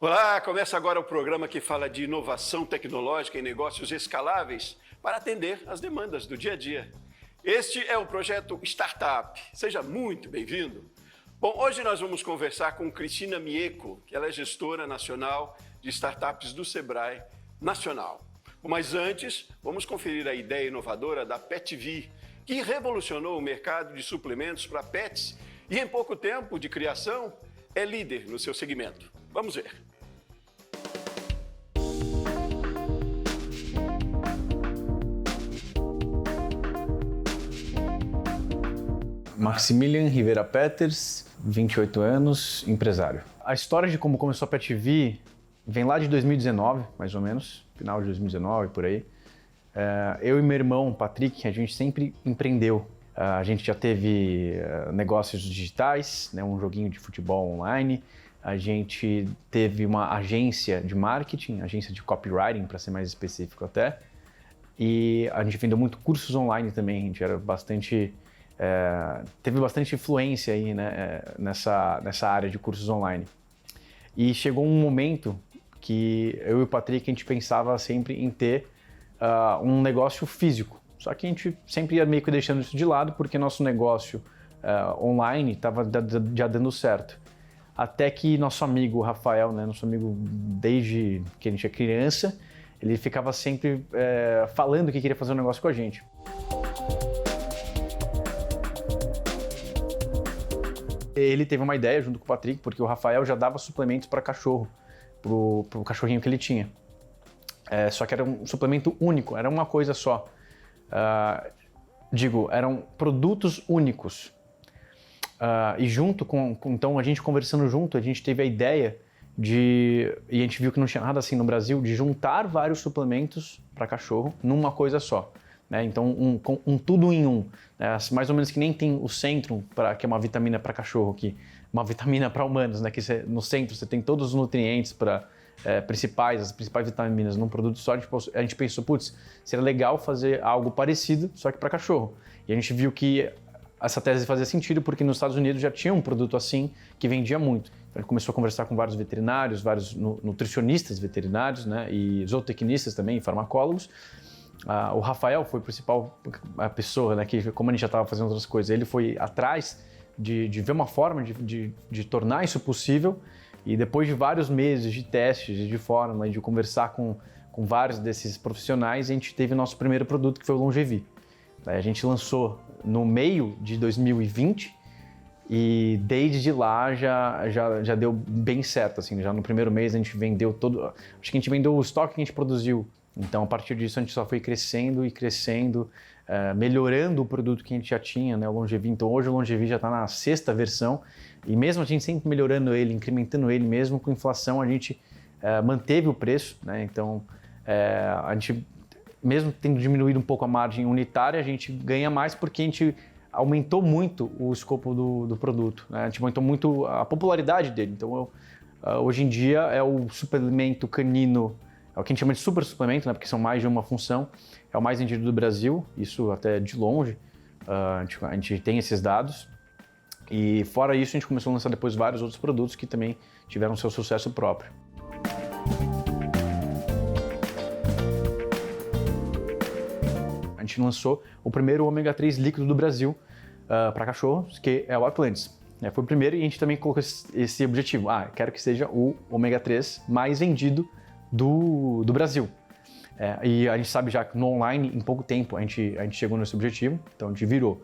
Olá, começa agora o programa que fala de inovação tecnológica e negócios escaláveis para atender às demandas do dia a dia. Este é o projeto Startup. Seja muito bem-vindo. Bom, hoje nós vamos conversar com Cristina Mieco, que ela é gestora nacional de startups do Sebrae Nacional. Mas antes, vamos conferir a ideia inovadora da PetV, que revolucionou o mercado de suplementos para pets e em pouco tempo de criação é líder no seu segmento. Vamos ver. Maximilian Rivera Peters, 28 anos, empresário. A história de como começou a PetV vem lá de 2019, mais ou menos, final de 2019, por aí. Eu e meu irmão, Patrick, a gente sempre empreendeu. A gente já teve negócios digitais, né, um joguinho de futebol online. A gente teve uma agência de marketing, agência de copywriting, para ser mais específico até. E a gente vendeu muito cursos online também, a gente era bastante... teve bastante influência aí, né, nessa área de cursos online. E chegou um momento que eu e o Patrick, a gente pensava sempre em ter um negócio físico. Só que a gente sempre ia meio que deixando isso de lado, porque nosso negócio online estava já dando certo. Até que nosso amigo Rafael, né, nosso amigo desde que a gente é criança, ele ficava sempre falando que queria fazer um negócio com a gente. Ele teve uma ideia junto com o Patrick, porque o Rafael já dava suplementos para cachorro, pro cachorrinho que ele tinha. Só que era um suplemento único, era uma coisa só. Eram produtos únicos. E junto então a gente conversando junto, a gente teve a ideia e a gente viu que não tinha nada assim no Brasil, de juntar vários suplementos para cachorro numa coisa só. Né? Então um tudo em um, né? Mais ou menos que nem tem o Centrum, que é uma vitamina para cachorro, que uma vitamina para humanos, né? Que no centro você tem todos os nutrientes as principais vitaminas num produto só. A gente pensou, putz, seria legal fazer algo parecido, só que para cachorro. E a gente viu que essa tese fazia sentido porque nos Estados Unidos já tinha um produto assim que vendia muito. Então a gente começou a conversar com vários veterinários, vários nutricionistas veterinários, né? E zootecnistas também, farmacólogos. O Rafael foi a principal pessoa, né, que como a gente já estava fazendo outras coisas, ele foi atrás de ver uma forma de tornar isso possível, e depois de vários meses de testes, de fórmula, de conversar com vários desses profissionais, a gente teve nosso primeiro produto, que foi o Longevi. A gente lançou no meio de 2020 e desde lá já deu bem certo, assim, já no primeiro mês a gente vendeu acho que a gente vendeu o estoque que a gente produziu. Então, a partir disso, a gente só foi crescendo e crescendo, melhorando o produto que a gente já tinha, né, o Longevi. Então, hoje o Longevi já está na 6ª versão e mesmo a gente sempre melhorando ele, incrementando ele, mesmo com inflação, a gente manteve o preço, né? Então, a gente, mesmo tendo diminuído um pouco a margem unitária, a gente ganha mais porque a gente aumentou muito o escopo do produto, né? A gente aumentou muito a popularidade dele. Então, hoje em dia é o suplemento canino, é o que a gente chama de super suplemento, né, porque são mais de uma função, é o mais vendido do Brasil, isso até de longe, a gente tem esses dados. E fora isso, a gente começou a lançar depois vários outros produtos que também tiveram seu sucesso próprio. A gente lançou o primeiro ômega 3 líquido do Brasil para cachorros, que é o Atlantis. Foi o primeiro e a gente também colocou esse objetivo. Quero que seja o ômega 3 mais vendido do Brasil. E a gente sabe já que no online, em pouco tempo, a gente chegou nesse objetivo, então a gente virou.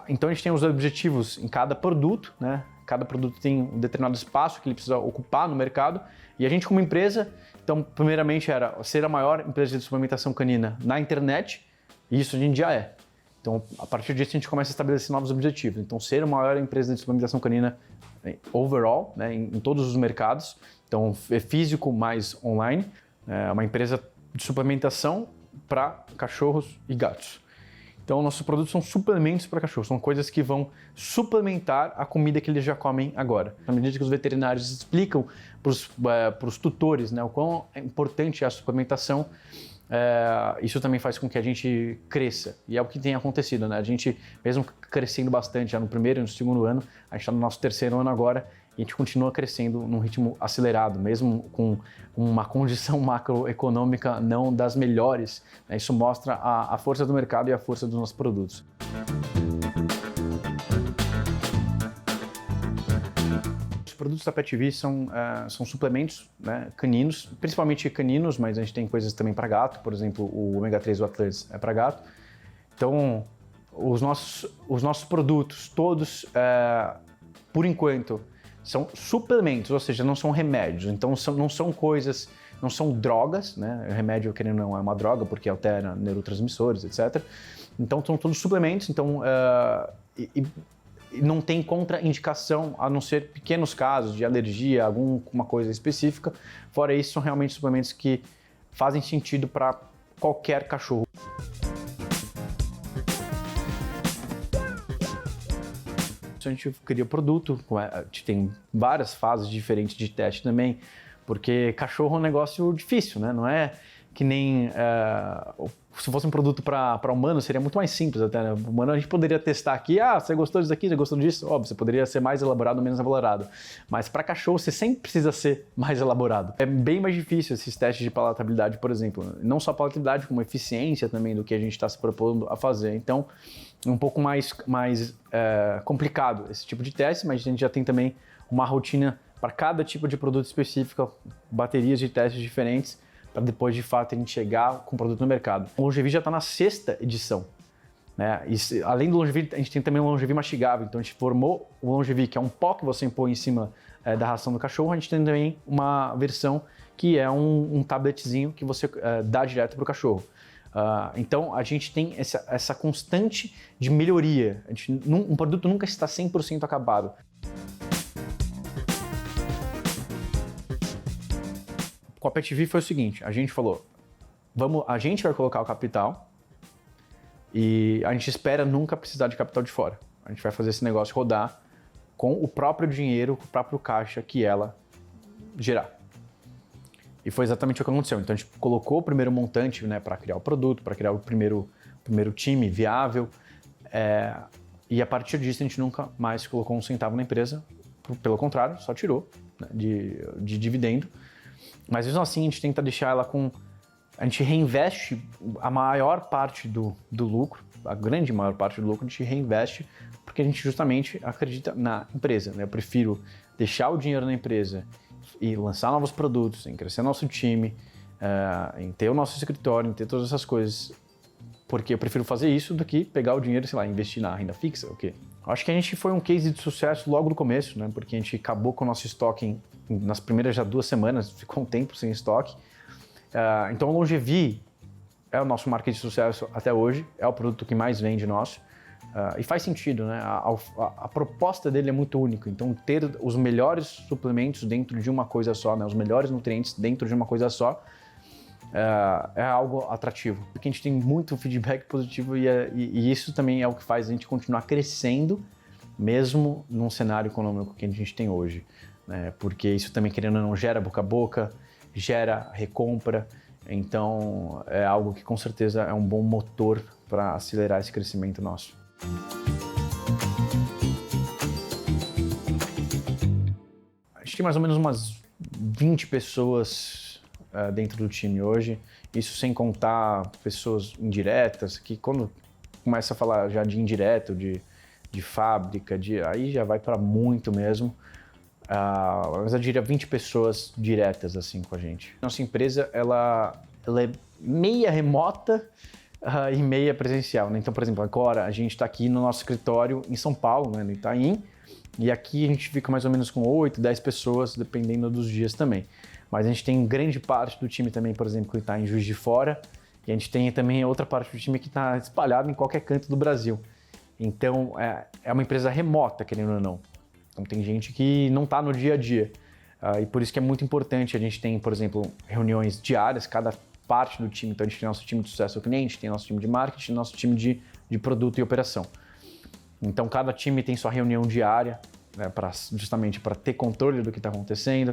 Então a gente tem os objetivos em cada produto, né? Cada produto tem um determinado espaço que ele precisa ocupar no mercado, e a gente como empresa, então primeiramente era ser a maior empresa de suplementação canina na internet, e isso a gente já é. Então a partir disso a gente começa a estabelecer novos objetivos. Então ser a maior empresa de suplementação canina overall, né, em todos os mercados. Então, é físico mais online, uma empresa de suplementação para cachorros e gatos. Então, nossos produtos são suplementos para cachorros, são coisas que vão suplementar a comida que eles já comem agora. À medida que os veterinários explicam para os tutores, né, o quão é importante é a suplementação, isso também faz com que a gente cresça. E é o que tem acontecido, né? A gente, mesmo crescendo bastante já no primeiro e no segundo ano, a gente está no nosso terceiro ano agora, e a gente continua crescendo num ritmo acelerado, mesmo com uma condição macroeconômica não das melhores, né? Isso mostra a força do mercado e a força dos nossos produtos. Os produtos da PetV são suplementos, né, caninos, principalmente caninos, mas a gente tem coisas também para gato, por exemplo, o ômega 3 do Atlas é para gato. Então, os nossos produtos todos, por enquanto, são suplementos, ou seja, não são remédios. Então, não são coisas, não são drogas, né? O remédio, querendo ou não, é uma droga porque altera neurotransmissores, etc. Então, são todos suplementos. Então, e não tem contraindicação, a não ser pequenos casos de alergia, alguma coisa específica. Fora isso, são realmente suplementos que fazem sentido para qualquer cachorro. A gente cria produto, a gente tem várias fases diferentes de teste também, porque cachorro é um negócio difícil, né? Não é que nem se fosse um produto para humano, seria muito mais simples até, né? O humano a gente poderia testar aqui, você gostou disso aqui, você gostou disso? Óbvio, você poderia ser mais elaborado ou menos elaborado, mas para cachorro você sempre precisa ser mais elaborado. É bem mais difícil esses testes de palatabilidade, por exemplo, não só palatabilidade, como eficiência também do que a gente está se propondo a fazer. Então, um pouco mais complicado esse tipo de teste, mas a gente já tem também uma rotina para cada tipo de produto específico, baterias de testes diferentes, para depois de fato a gente chegar com o produto no mercado. O Longevi já está na 6ª edição, né? E além do Longevi, a gente tem também o Longevi mastigável, então a gente formou o Longevi, que é um pó que você impõe em cima da ração do cachorro. A gente tem também uma versão que é um tabletzinho que você dá direto para o cachorro. Então a gente tem essa constante de melhoria. Um produto nunca está 100% acabado. Com a PetV foi o seguinte, a gente falou, a gente vai colocar o capital e a gente espera nunca precisar de capital de fora. A gente vai fazer esse negócio rodar com o próprio dinheiro, com o próprio caixa que ela gerar. E foi exatamente o que aconteceu. Então a gente colocou o primeiro montante, né, para criar o produto, para criar o primeiro time viável, e a partir disso a gente nunca mais colocou um centavo na empresa, pelo contrário, só tirou, né, de dividendo. Mas mesmo assim a gente tenta deixar ela a gente reinveste a maior parte do lucro, a grande maior parte do lucro a gente reinveste, porque a gente justamente acredita na empresa, né? Eu prefiro deixar o dinheiro na empresa e lançar novos produtos, em crescer nosso time, em ter o nosso escritório, em ter todas essas coisas, porque eu prefiro fazer isso do que pegar o dinheiro, sei lá, investir na renda fixa, ok? Acho que a gente foi um case de sucesso logo no começo, né? Porque a gente acabou com o nosso estoque nas primeiras já 2 semanas, ficou um tempo sem estoque. Então o Longevi é o nosso marketing de sucesso até hoje, é o produto que mais vende nosso. E faz sentido, né? A proposta dele é muito única, então ter os melhores suplementos dentro de uma coisa só, né? Os melhores nutrientes dentro de uma coisa só, é algo atrativo. Porque a gente tem muito feedback positivo e isso também é o que faz a gente continuar crescendo, mesmo num cenário econômico que a gente tem hoje, né? Porque isso também, querendo ou não, gera boca a boca, gera recompra, então é algo que com certeza é um bom motor para acelerar esse crescimento nosso. A gente tem mais ou menos umas 20 pessoas dentro do time hoje, isso sem contar pessoas indiretas, que quando começa a falar já de indireto, de fábrica, aí já vai para muito mesmo. Mas eu diria 20 pessoas diretas assim com a gente. Nossa empresa ela é meia remota e meia presencial, né? Então, por exemplo, agora a gente está aqui no nosso escritório em São Paulo, né, no Itaim, e aqui a gente fica mais ou menos com 8, 10 pessoas, dependendo dos dias também. Mas a gente tem grande parte do time também, por exemplo, que está em Juiz de Fora, e a gente tem também outra parte do time que está espalhada em qualquer canto do Brasil. Então, é uma empresa remota, querendo ou não. Então, tem gente que não está no dia a dia. E por isso que é muito importante. A gente tem, por exemplo, reuniões diárias, cada parte do time. Então, a gente tem nosso time de sucesso ao cliente, tem nosso time de marketing, nosso time de produto e operação. Então, cada time tem sua reunião diária, né, justamente para ter controle do que está acontecendo.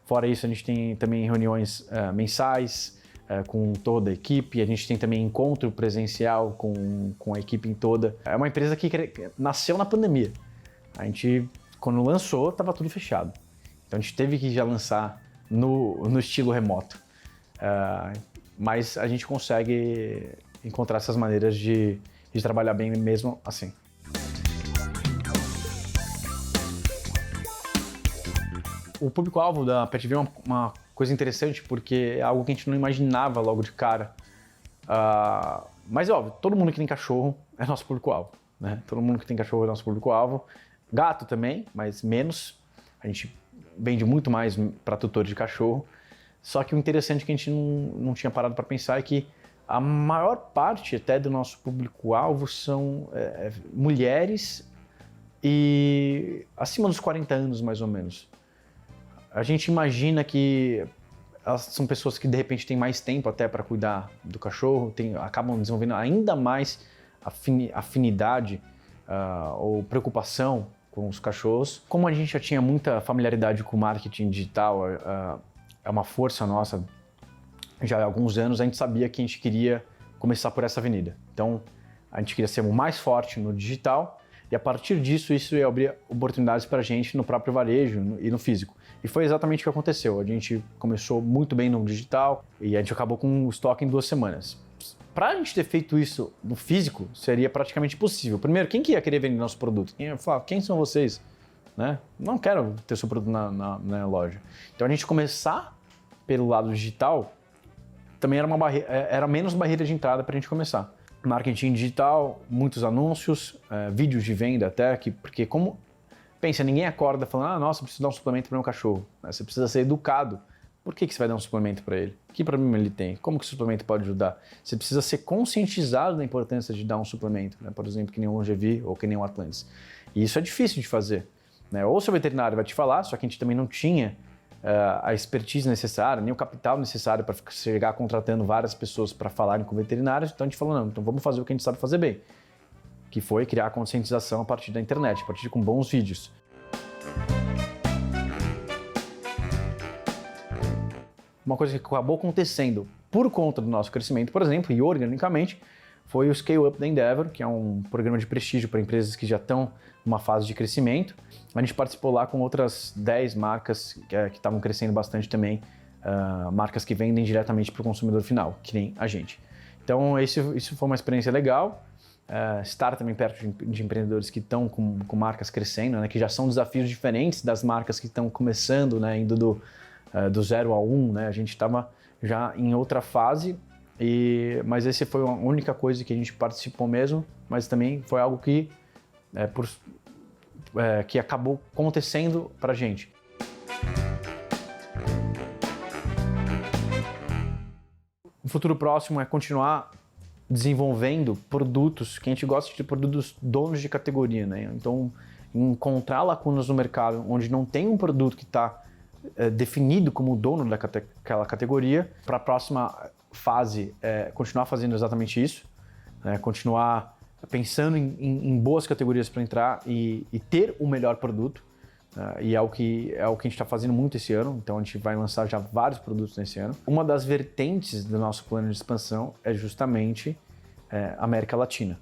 Fora isso, a gente tem também reuniões mensais com toda a equipe. A gente tem também encontro presencial com a equipe em toda. É uma empresa que nasceu na pandemia. A gente quando lançou, estava tudo fechado. Então a gente teve que já lançar no estilo remoto. Mas a gente consegue encontrar essas maneiras de trabalhar bem mesmo assim. O público-alvo da PetV é uma coisa interessante porque é algo que a gente não imaginava logo de cara. Mas é óbvio, todo mundo que tem cachorro é nosso público-alvo, né? Todo mundo que tem cachorro é nosso público-alvo. Gato também, mas menos. A gente vende muito mais para tutores de cachorro. Só que o interessante que a gente não tinha parado para pensar é que a maior parte até do nosso público-alvo são mulheres e acima dos 40 anos, mais ou menos. A gente imagina que elas são pessoas que de repente têm mais tempo até para cuidar do cachorro, acabam desenvolvendo ainda mais afinidade ou preocupação com os cachorros. Como a gente já tinha muita familiaridade com o marketing digital, é uma força nossa já há alguns anos, a gente sabia que a gente queria começar por essa avenida. Então, a gente queria ser o mais forte no digital e a partir disso, isso ia abrir oportunidades para a gente no próprio varejo e no físico. E foi exatamente o que aconteceu. A gente começou muito bem no digital e a gente acabou com o estoque em 2 semanas. Para a gente ter feito isso no físico, seria praticamente impossível. Primeiro, quem que ia querer vender nosso produto? Quem ia falar, quem são vocês? Né? Não quero ter seu produto na loja. Então, a gente começar pelo lado digital também era menos barreira de entrada para a gente começar. Marketing digital, muitos anúncios, vídeos de venda até, porque como... Pensa, ninguém acorda falando, nossa, preciso dar um suplemento para meu cachorro. Você precisa ser educado. Por que você vai dar um suplemento para ele? Que problema ele tem? Como que o suplemento pode ajudar? Você precisa ser conscientizado da importância de dar um suplemento, né? Por exemplo, que nem o Longevi ou que nem o Atlantis. E isso é difícil de fazer, né? Ou o seu veterinário vai te falar, só que a gente também não tinha a expertise necessária, nem o capital necessário para chegar contratando várias pessoas para falarem com veterinários. Então a gente falou, não, então vamos fazer o que a gente sabe fazer bem, que foi criar a conscientização a partir da internet, a partir com bons vídeos. Uma coisa que acabou acontecendo por conta do nosso crescimento, por exemplo, e organicamente, foi o Scale Up da Endeavor, que é um programa de prestígio para empresas que já estão numa fase de crescimento. A gente participou lá com outras 10 marcas que estavam crescendo bastante também, marcas que vendem diretamente para o consumidor final, que nem a gente. Então, isso foi uma experiência legal. Estar também perto de empreendedores que estão com marcas crescendo, né, que já são desafios diferentes das marcas que estão começando, né, indo do 0 a 1, né, a gente estava já em outra fase, mas essa foi a única coisa que a gente participou mesmo, mas também foi algo que acabou acontecendo para a gente. O futuro próximo é continuar desenvolvendo produtos, que a gente gosta de produtos donos de categoria, né? Então, encontrar lacunas no mercado onde não tem um produto que está definido como dono daquela categoria, para a próxima fase continuar fazendo exatamente isso, né? Continuar pensando em boas categorias para entrar e ter o melhor produto, e é o que a gente está fazendo muito esse ano, então a gente vai lançar já vários produtos nesse ano. Uma das vertentes do nosso plano de expansão é justamente a América Latina.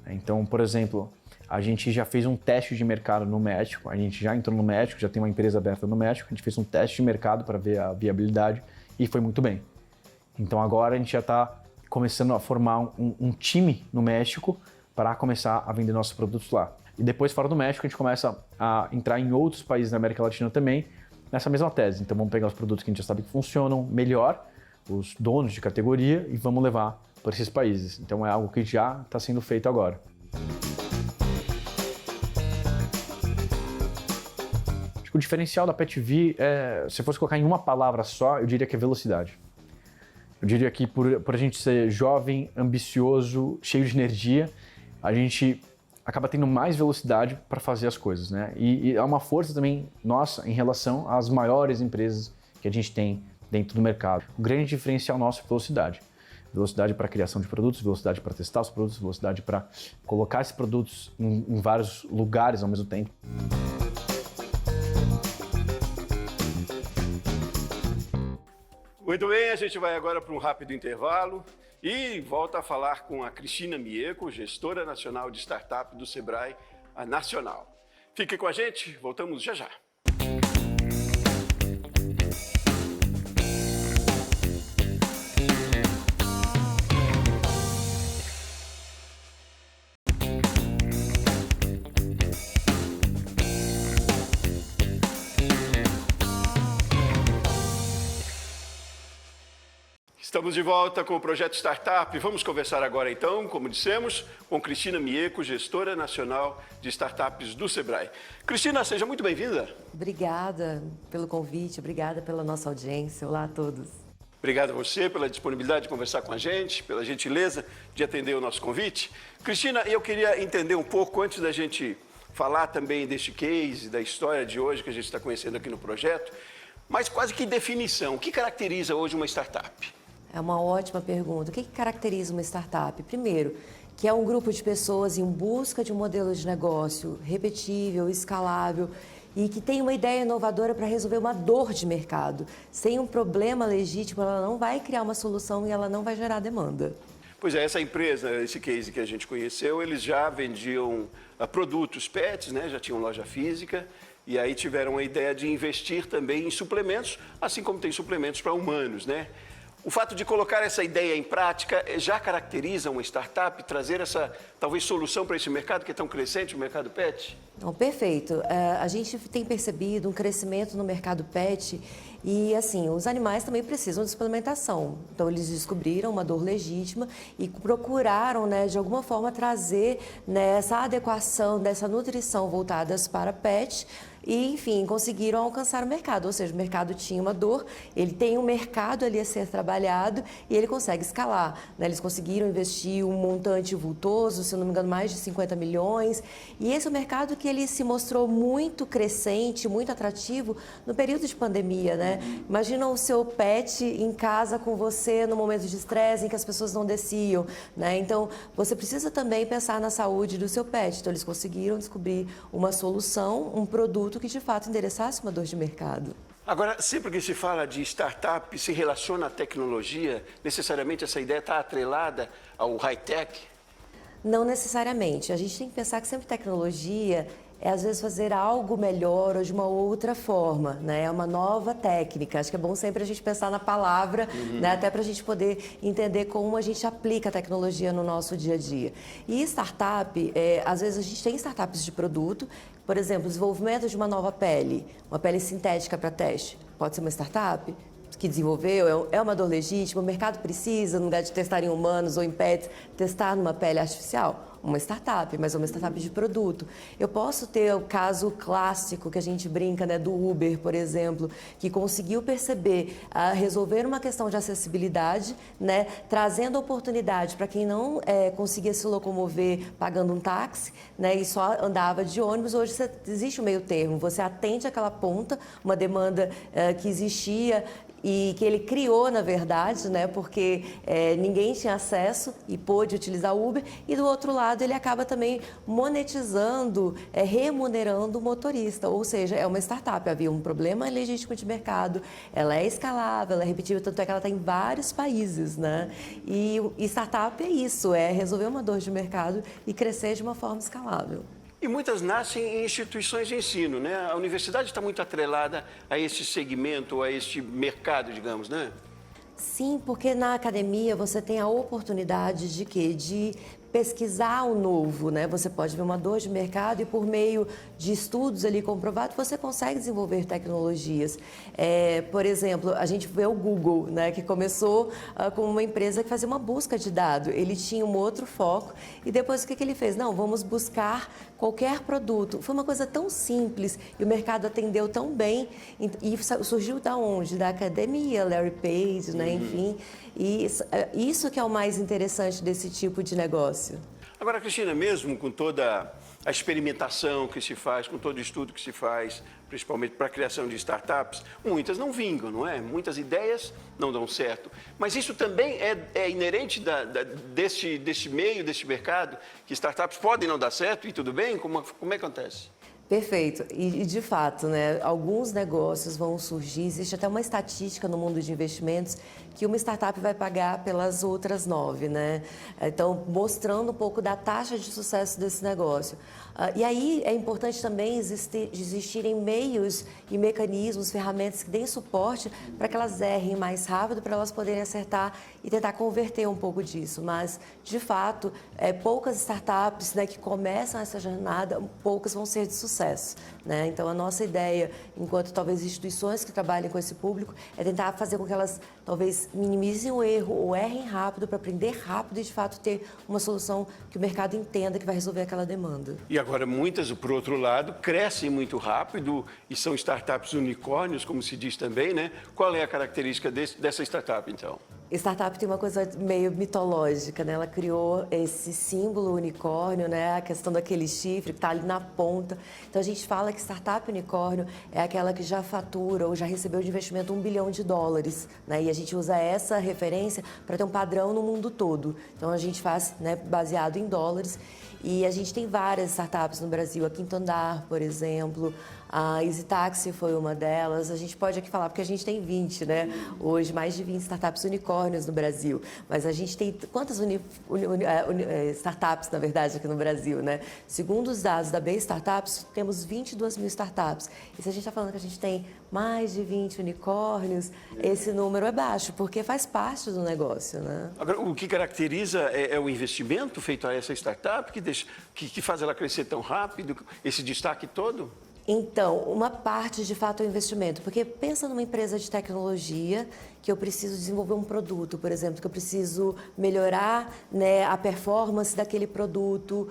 Então, por exemplo, a gente já fez um teste de mercado no México, a gente já entrou no México, já tem uma empresa aberta no México, a gente fez um teste de mercado para ver a viabilidade e foi muito bem. Então agora a gente já está começando a formar um time no México para começar a vender nossos produtos lá. E depois, fora do México, a gente começa a entrar em outros países da América Latina também, nessa mesma tese. Então vamos pegar os produtos que a gente já sabe que funcionam melhor, os donos de categoria, e vamos levar para esses países. Então é algo que já está sendo feito agora. Acho que o diferencial da PetV, se eu fosse colocar em uma palavra só, eu diria que é velocidade. Eu diria que por a gente ser jovem, ambicioso, cheio de energia, a gente acaba tendo mais velocidade para fazer as coisas, né? E é uma força também nossa em relação às maiores empresas que a gente tem dentro do mercado. O grande diferencial nosso é velocidade. Velocidade para a criação de produtos, velocidade para testar os produtos, velocidade para colocar esses produtos em vários lugares ao mesmo tempo. Muito bem, a gente vai agora para um rápido intervalo e volta a falar com a Cristina Mieco, gestora nacional de startup do Sebrae, a Nacional. Fique com a gente, voltamos já já. Estamos de volta com o Projeto Startup. Vamos conversar agora, então, como dissemos, com Cristina Mieco, gestora nacional de startups do Sebrae. Cristina, seja muito bem-vinda. Obrigada pelo convite, obrigada pela nossa audiência. Olá a todos. Obrigado a você pela disponibilidade de conversar com a gente, pela gentileza de atender o nosso convite. Cristina, eu queria entender um pouco, antes da gente falar também deste case, da história de hoje que a gente está conhecendo aqui no projeto, mas quase que definição. O que caracteriza hoje uma startup? É uma ótima pergunta. O que caracteriza uma startup? Primeiro, que é um grupo de pessoas em busca de um modelo de negócio repetível, escalável e que tem uma ideia inovadora para resolver uma dor de mercado. Sem um problema legítimo, ela não vai criar uma solução e ela não vai gerar demanda. Pois é, essa empresa, esse case que a gente conheceu, eles já vendiam produtos pets, né? Já tinham loja física e aí tiveram a ideia de investir também em suplementos, assim como tem suplementos para humanos, né? O fato de colocar essa ideia em prática já caracteriza uma startup, trazer essa, talvez, solução para esse mercado que é tão crescente, o mercado pet? Não, perfeito. A gente tem percebido um crescimento no mercado pet e, assim, os animais também precisam de suplementação. Então, eles descobriram uma dor legítima e procuraram, né, de alguma forma, trazer, né, essa adequação dessa nutrição voltadas para pet. E, enfim, conseguiram alcançar o mercado, ou seja, o mercado tinha uma dor, ele tem um mercado ali a ser trabalhado e ele consegue escalar, né? Eles conseguiram investir um montante vultoso, se eu não me engano, mais de 50 milhões. E esse é um mercado que ele se mostrou muito crescente, muito atrativo no período de pandemia, né? Imagina o seu pet em casa com você no momento de estresse em que as pessoas não desciam, né? Então, você precisa também pensar na saúde do seu pet. Então, eles conseguiram descobrir uma solução, um produto que de fato endereçasse uma dor de mercado. Agora, sempre que se fala de startup, se relaciona à tecnologia, necessariamente essa ideia está atrelada ao high-tech? Não necessariamente. A gente tem que pensar que sempre tecnologia é, às vezes, fazer algo melhor ou de uma outra forma, né? É uma nova técnica. Acho que é bom sempre a gente pensar na palavra, né? Até para a gente poder entender como a gente aplica a tecnologia no nosso dia a dia. E startup, às vezes a gente tem startups de produto, por exemplo, desenvolvimento de uma nova pele, uma pele sintética para teste. Pode ser uma startup que desenvolveu, é uma dor legítima, o mercado precisa, no lugar de testar em humanos ou em pets, testar numa pele artificial. Uma startup, mas é uma startup de produto. Eu posso ter o caso clássico que a gente brinca, né, do Uber, por exemplo, que conseguiu perceber, resolver uma questão de acessibilidade, né, trazendo oportunidade para quem não conseguia se locomover pagando um táxi, né, e só andava de ônibus. Hoje existe um meio termo, você atende aquela ponta, uma demanda que existia e que ele criou, na verdade, né, porque ninguém tinha acesso e pôde utilizar o Uber, e do outro lado ele acaba também monetizando, remunerando o motorista, ou seja, é uma startup, havia um problema legítimo de mercado, ela é escalável, ela é repetível, tanto é que ela está em vários países, né, e startup é isso, é resolver uma dor de mercado e crescer de uma forma escalável. E muitas nascem em instituições de ensino, né? A universidade está muito atrelada a esse segmento, a este mercado, digamos, né? Sim, porque na academia você tem a oportunidade de quê? De pesquisar o novo, né? Você pode ver uma dor de mercado e por meio de estudos ali comprovados, você consegue desenvolver tecnologias. Por exemplo, a gente vê o Google, né? Que começou como uma empresa que fazia uma busca de dados. Ele tinha um outro foco e depois o que ele fez? Não, vamos buscar qualquer produto. Foi uma coisa tão simples e o mercado atendeu tão bem e surgiu da onde? Da academia, Larry Page, né? Enfim, e isso que é o mais interessante desse tipo de negócio. Agora, Cristina, mesmo com toda a experimentação que se faz, com todo o estudo que se faz, principalmente para a criação de startups, muitas não vingam, não é? Muitas ideias não dão certo. Mas isso também é inerente deste meio, deste mercado, que startups podem não dar certo e tudo bem? Como é que acontece? Perfeito. E de fato, né, alguns negócios vão surgir, existe até uma estatística no mundo de investimentos que uma startup vai pagar pelas outras 9, né? Então, mostrando um pouco da taxa de sucesso desse negócio. E aí é importante também existirem meios e mecanismos, ferramentas que deem suporte para que elas errem mais rápido, para elas poderem acertar e tentar converter um pouco disso. Mas, de fato, poucas startups, né, que começam essa jornada, poucas vão ser de sucesso, né? Então, a nossa ideia, enquanto talvez instituições que trabalhem com esse público, é tentar fazer com que elas talvez minimizem o erro ou errem rápido para aprender rápido e, de fato, ter uma solução que o mercado entenda que vai resolver aquela demanda. E agora, muitas, por outro lado, crescem muito rápido e são startups unicórnios, como se diz também, né? Qual é a característica dessa startup, então? Startup tem uma coisa meio mitológica, né? Ela criou esse símbolo unicórnio, né? A questão daquele chifre que está ali na ponta. Então, a gente fala que startup unicórnio é aquela que já fatura ou já recebeu de investimento $1 bilhão, né? E a gente usa essa referência para ter um padrão no mundo todo. Então, a gente faz, né, baseado em dólares. E a gente tem várias startups no Brasil, a Quinto Andar, por exemplo, a Easy Taxi foi uma delas. A gente pode aqui falar, porque a gente tem 20, né? Hoje, mais de 20 startups unicórnios no Brasil. Mas a gente tem quantas startups, na verdade, aqui no Brasil, né? Segundo os dados da B Startups, temos 22 mil startups. E se a gente está falando que a gente tem mais de 20 unicórnios, esse número é baixo, porque faz parte do negócio, né? Agora, o que caracteriza é o investimento feito a essa startup que faz ela crescer tão rápido, esse destaque todo? Então, uma parte de fato é o investimento, porque pensa numa empresa de tecnologia que eu preciso desenvolver um produto, por exemplo, que eu preciso melhorar, né, a performance daquele produto,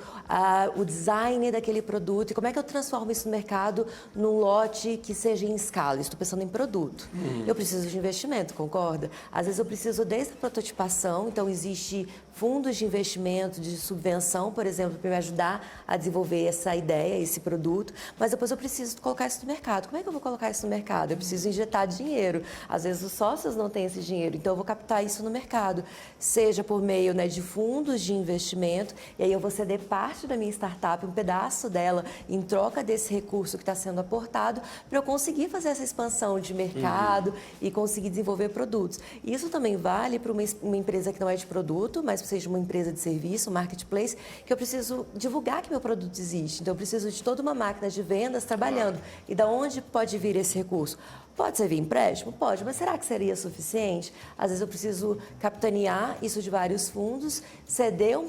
o design daquele produto, e como é que eu transformo isso no mercado num lote que seja em escala? Estou pensando em produto. Eu preciso de investimento, concorda? Às vezes eu preciso desde a prototipação, então existe fundos de investimento, de subvenção, por exemplo, para me ajudar a desenvolver essa ideia, esse produto, mas depois eu preciso colocar isso no mercado. Como é que eu vou colocar isso no mercado? Eu preciso injetar dinheiro. Às vezes os sócios não têm esse dinheiro, então eu vou captar isso no mercado, seja por meio, né, de fundos de investimento, e aí eu vou ceder parte da minha startup, um pedaço dela, em troca desse recurso que está sendo aportado, para eu conseguir fazer essa expansão de mercado e conseguir desenvolver produtos. Isso também vale para uma empresa que não é de produto, mas seja uma empresa de serviço, um marketplace, que eu preciso divulgar que meu produto existe. Então, eu preciso de toda uma máquina de vendas trabalhando. E da onde pode vir esse recurso? Pode ser via empréstimo? Pode, mas será que seria suficiente? Às vezes eu preciso capitanear isso de vários fundos, ceder um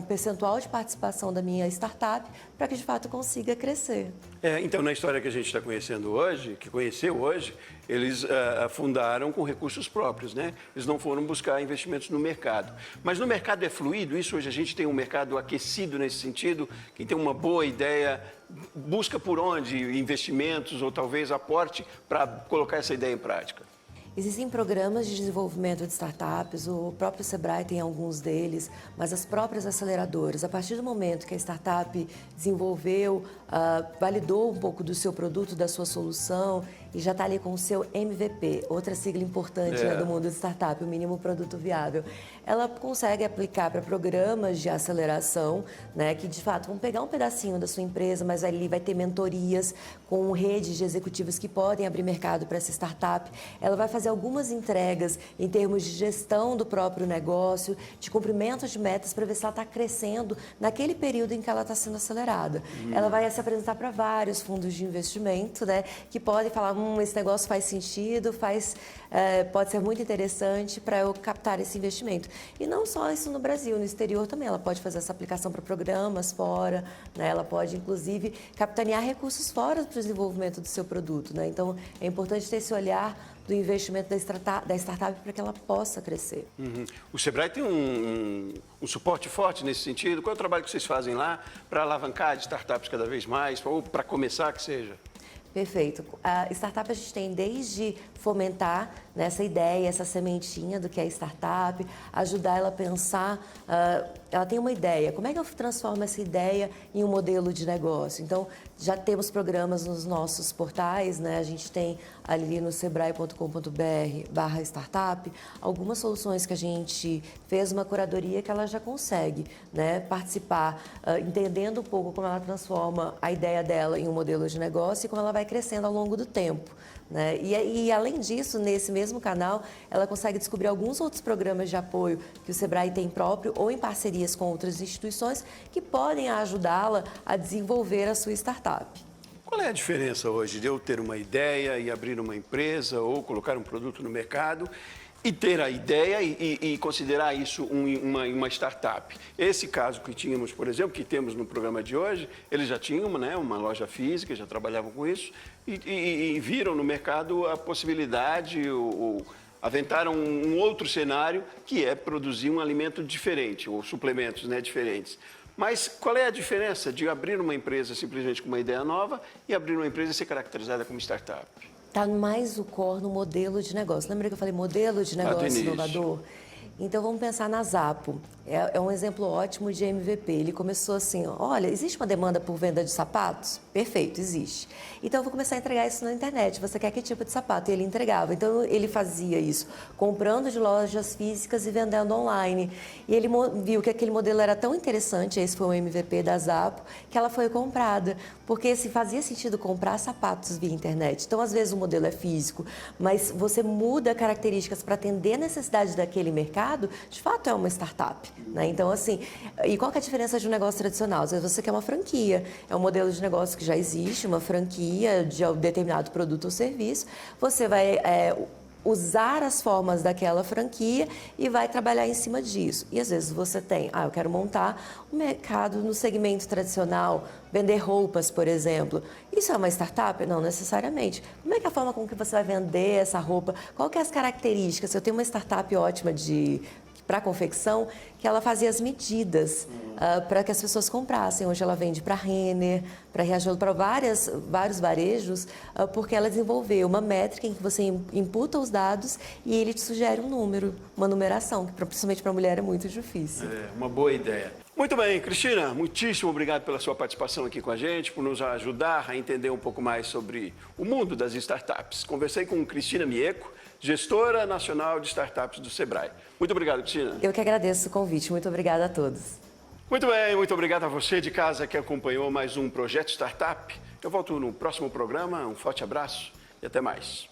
percentual de participação da minha startup para que de fato consiga crescer. Então, na história que a gente está conhecendo hoje, que conheceu hoje, eles fundaram com recursos próprios, né? Eles não foram buscar investimentos no mercado. Mas no mercado é fluido, isso hoje a gente tem um mercado aquecido nesse sentido, quem tem uma boa ideia busca por onde investimentos ou talvez aporte para colocar essa ideia em prática. Existem programas de desenvolvimento de startups, o próprio Sebrae tem alguns deles, mas as próprias aceleradoras, a partir do momento que a startup desenvolveu, validou um pouco do seu produto, da sua solução e já está ali com o seu MVP, outra sigla importante, né, do mundo de startup, o mínimo produto viável, ela consegue aplicar para programas de aceleração, né, que de fato vão pegar um pedacinho da sua empresa, mas ali vai ter mentorias com redes de executivos que podem abrir mercado para essa startup. Ela vai fazer algumas entregas em termos de gestão do próprio negócio, de cumprimento de metas para ver se ela está crescendo naquele período em que ela está sendo acelerada. Ela vai se apresentar para vários fundos de investimento, né, que podem falar, esse negócio faz sentido, pode ser muito interessante para eu captar esse investimento. E não só isso no Brasil, no exterior também. Ela pode fazer essa aplicação para programas fora, né? Ela pode, inclusive, capitanear recursos fora para o desenvolvimento do seu produto, né? Então, é importante ter esse olhar do investimento da startup para que ela possa crescer. O Sebrae tem um suporte forte nesse sentido? Qual é o trabalho que vocês fazem lá para alavancar de startups cada vez mais, ou para começar que seja? Perfeito. A startup a gente tem desde fomentar, nessa ideia, essa sementinha do que é startup, ajudar ela a pensar, ela tem uma ideia, como é que eu transformo essa ideia em um modelo de negócio? Então, já temos programas nos nossos portais, né? A gente tem ali no sebrae.com.br/startup algumas soluções que a gente fez uma curadoria que ela já consegue, né, participar, entendendo um pouco como ela transforma a ideia dela em um modelo de negócio e como ela vai crescendo ao longo do tempo. Né? E além disso, nesse mesmo canal, ela consegue descobrir alguns outros programas de apoio que o Sebrae tem próprio ou em parcerias com outras instituições que podem ajudá-la a desenvolver a sua startup. Qual é a diferença hoje de eu ter uma ideia e abrir uma empresa ou colocar um produto no mercado e ter a ideia e considerar isso uma startup? Esse caso que tínhamos, por exemplo, que temos no programa de hoje, eles já tinham, né, uma loja física, já trabalhavam com isso e viram no mercado a possibilidade, aventaram um outro cenário que é produzir um alimento diferente, ou suplementos, né, diferentes. Mas qual é a diferença de abrir uma empresa simplesmente com uma ideia nova e abrir uma empresa e ser caracterizada como startup? Está mais o core no modelo de negócio. Lembra que eu falei modelo de negócio inovador? Então, vamos pensar na Zapo. É um exemplo ótimo de MVP. Ele começou assim, olha, existe uma demanda por venda de sapatos? Perfeito, existe. Então, eu vou começar a entregar isso na internet. Você quer que tipo de sapato? E ele entregava. Então, ele fazia isso, comprando de lojas físicas e vendendo online. E ele viu que aquele modelo era tão interessante, esse foi o MVP da Zapo, que ela foi comprada. Porque se fazia sentido comprar sapatos via internet. Então, às vezes, o modelo é físico, mas você muda características para atender a necessidade daquele mercado, de fato é uma startup. Né? Então, assim, e qual que é a diferença de um negócio tradicional? Às vezes você quer uma franquia, é um modelo de negócio que já existe, uma franquia de um determinado produto ou serviço, você vai usar as formas daquela franquia e vai trabalhar em cima disso. E às vezes você tem, eu quero montar um mercado no segmento tradicional, vender roupas, por exemplo. Isso é uma startup? Não necessariamente. Como é que é a forma com que você vai vender essa roupa? Qual que é as características? Eu tenho uma startup ótima para confecção, que ela fazia as medidas para que as pessoas comprassem. Hoje ela vende para Renner, para Riachuelo, para vários varejos, porque ela desenvolveu uma métrica em que você imputa os dados e ele te sugere um número, uma numeração, que principalmente para a mulher é muito difícil. É, uma boa ideia. Muito bem, Cristina, muitíssimo obrigado pela sua participação aqui com a gente, por nos ajudar a entender um pouco mais sobre o mundo das startups. Conversei com Cristina Mieco, gestora nacional de startups do Sebrae. Muito obrigado, Cristina. Eu que agradeço o convite. Muito obrigada a todos. Muito bem, muito obrigado a você de casa que acompanhou mais um Projeto Startup. Eu volto no próximo programa. Um forte abraço e até mais.